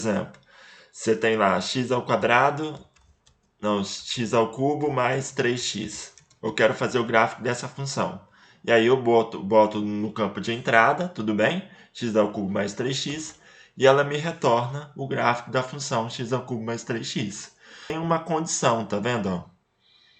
exemplo, você tem lá x ao quadrado, não, x ao cubo mais 3x. Eu quero fazer o gráfico dessa função. E aí eu boto no campo de entrada, tudo bem? X ao cubo mais 3x. E ela me retorna o gráfico da função x ao cubo mais 3x. Tem uma condição, tá vendo?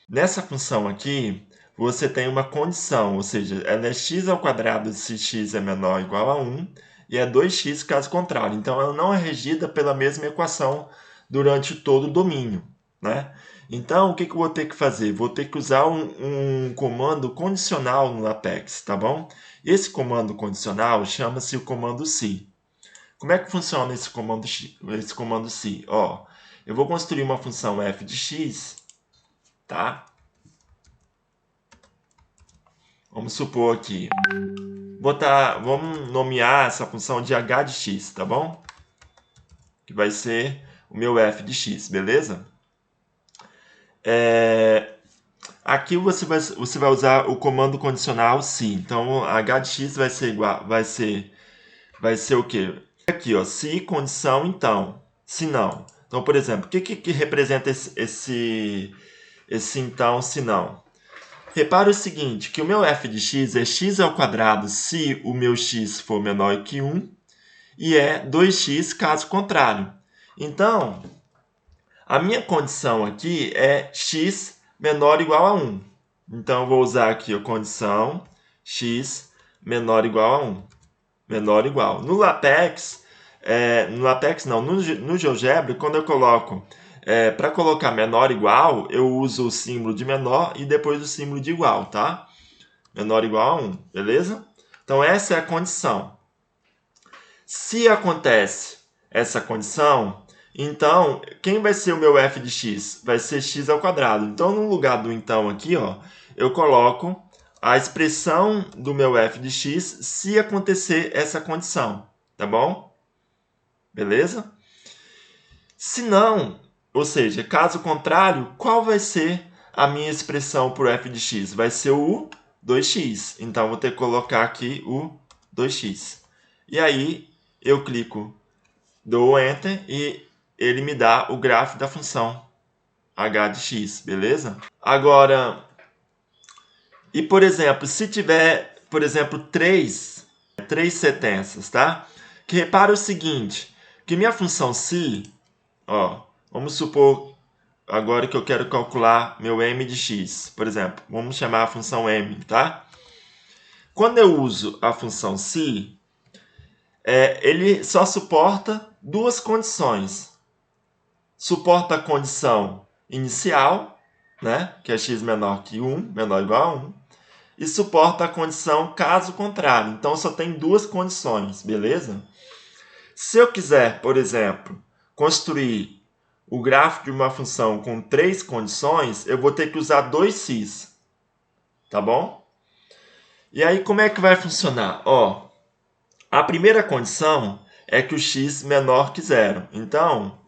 Nessa função aqui, você tem uma condição, ou seja, ela é x ao quadrado se x é menor ou igual a 1, e é 2x caso contrário. Então, ela não é regida pela mesma equação durante todo o domínio, né? Então, o que eu vou ter que fazer? Vou ter que usar um comando condicional no LaTeX, tá bom? Esse comando condicional chama-se o comando se. Como é que funciona esse comando se? Ó, eu vou construir uma função f de x, tá? Vamos supor aqui, vamos nomear essa função de h de x, tá bom? Que vai ser o meu f de x, beleza? Aqui você vai usar o comando condicional se. Então, h de x vai ser igual, vai ser o quê? Aqui, ó, se condição então, se não. Então, por exemplo, o que representa esse então, se não? Repara o seguinte, que o meu f de x é x ao quadrado se o meu x for menor que 1 e é 2x caso contrário. Então, a minha condição aqui é x menor ou igual a 1. Então, eu vou usar aqui a condição x menor ou igual a 1. Menor ou igual. No LaTeX, no GeoGebra, quando eu coloco para colocar menor ou igual, eu uso o símbolo de menor e depois o símbolo de igual, tá? Menor ou igual a 1, beleza? Então, essa é a condição. Se acontece essa condição, então, quem vai ser o meu f de x? Vai ser x ao quadrado. Então, no lugar do então aqui, ó, eu coloco a expressão do meu f de x se acontecer essa condição, tá bom? Beleza? Se não, ou seja, caso contrário, qual vai ser a minha expressão para o f de x? Vai ser o 2x. Então, vou ter que colocar aqui o 2x. E aí, eu clico, dou Enter e ele me dá o gráfico da função h de x, beleza? Agora, e por exemplo, se tiver, por exemplo, três sentenças, tá? Que repara o seguinte, que minha função se, ó, vamos supor agora que eu quero calcular meu m de x, por exemplo, vamos chamar a função m, tá? Quando eu uso a função se, ele só suporta duas condições. Suporta a condição inicial, né, que é x menor que 1, menor ou igual a 1, e suporta a condição caso contrário. Então, só tem duas condições, beleza? Se eu quiser, por exemplo, construir o gráfico de uma função com três condições, eu vou ter que usar 2x, tá bom? E aí, como é que vai funcionar? Ó, a primeira condição é que o x menor que zero. Então,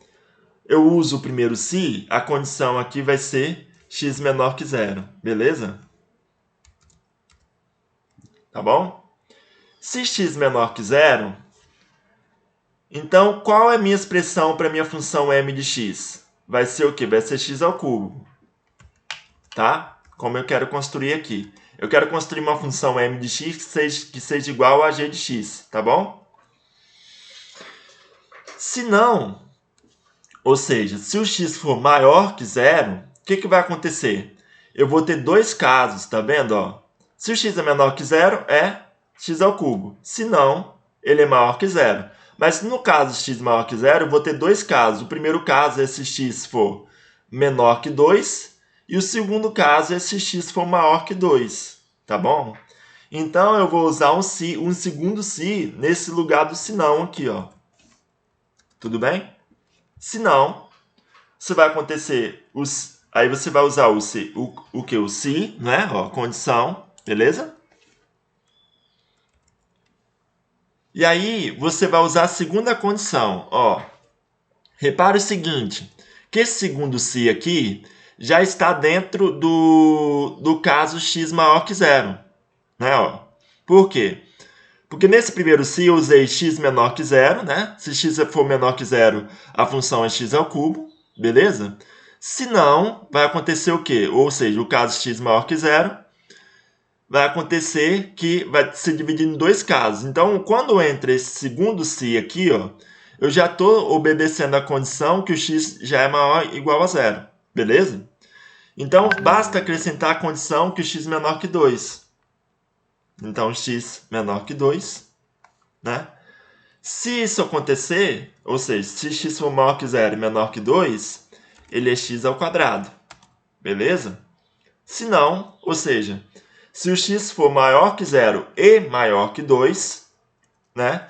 eu uso o primeiro se, a condição aqui vai ser x menor que zero, beleza? Tá bom? Se x menor que zero, então qual é a minha expressão para a minha função m de x? Vai ser o quê? Vai ser x ao cubo, tá? Como eu quero construir aqui. Eu quero construir uma função m de x que seja igual a g de x, tá bom? Se não, ou seja, se o x for maior que zero, o que vai acontecer? Eu vou ter dois casos, tá vendo? Ó? Se o x é menor que zero, é x ao cubo. Se não, ele é maior que zero. Mas no caso x maior que zero, eu vou ter dois casos. O primeiro caso é se x for menor que 2, e o segundo caso é se x for maior que 2, tá bom? Então, eu vou usar um segundo se nesse lugar do se não aqui, ó. Tudo bem? Se não, isso vai acontecer, aí você vai usar o que? O se, né? Ó, condição, beleza? E aí, você vai usar a segunda condição, ó. Repare o seguinte, que esse segundo se aqui já está dentro do caso x maior que zero, né? Ó. Por quê? Porque nesse primeiro se eu usei x menor que zero, né? Se x for menor que zero, a função é x ao cubo, beleza? Se não, vai acontecer o quê? Ou seja, o caso x maior que zero, vai acontecer que vai se dividir em dois casos. Então, quando entra esse segundo se aqui, ó, eu já estou obedecendo a condição que o x já é maior ou igual a zero, beleza? Então, basta acrescentar a condição que o x é menor que 2. Então, x menor que 2, né? Se isso acontecer, ou seja, se x for maior que 0 e menor que 2, ele é x ao quadrado, beleza? Se não, ou seja, se o x for maior que 0 e maior que 2, né?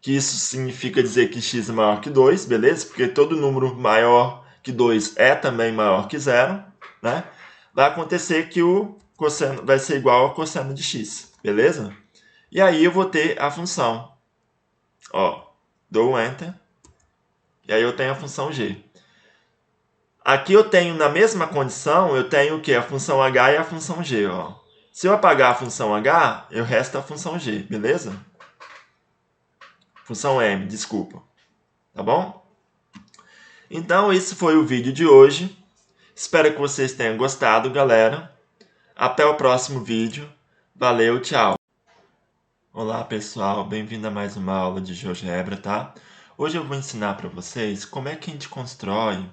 Que isso significa dizer que x é maior que 2, beleza? Porque todo número maior que 2 é também maior que 0, né? Vai acontecer que o cosseno vai ser igual ao cosseno de x, beleza? E aí eu vou ter a função. Ó, dou um Enter. E aí eu tenho a função g. Aqui eu tenho, na mesma condição, eu tenho o quê? A função h e a função g, ó. Se eu apagar a função h, eu resto a função g, beleza? Função m, desculpa. Tá bom? Então, esse foi o vídeo de hoje. Espero que vocês tenham gostado, galera. Até o próximo vídeo. Valeu, tchau. Olá, pessoal. Bem-vindo a mais uma aula de GeoGebra, tá? Hoje eu vou ensinar para vocês como é que a gente constrói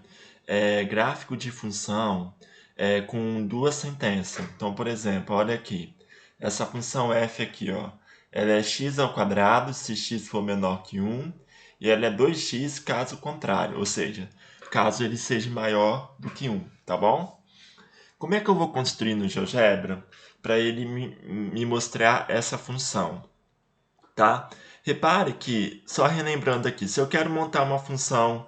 gráfico de função com duas sentenças. Então, por exemplo, olha aqui. Essa função f aqui, ó, ela é x ao quadrado se x for menor que 1 e ela é 2x caso contrário, ou seja, caso ele seja maior do que 1, tá bom? Como é que eu vou construir no GeoGebra para ele me mostrar essa função, tá? Repare que, só relembrando aqui, se eu quero montar uma função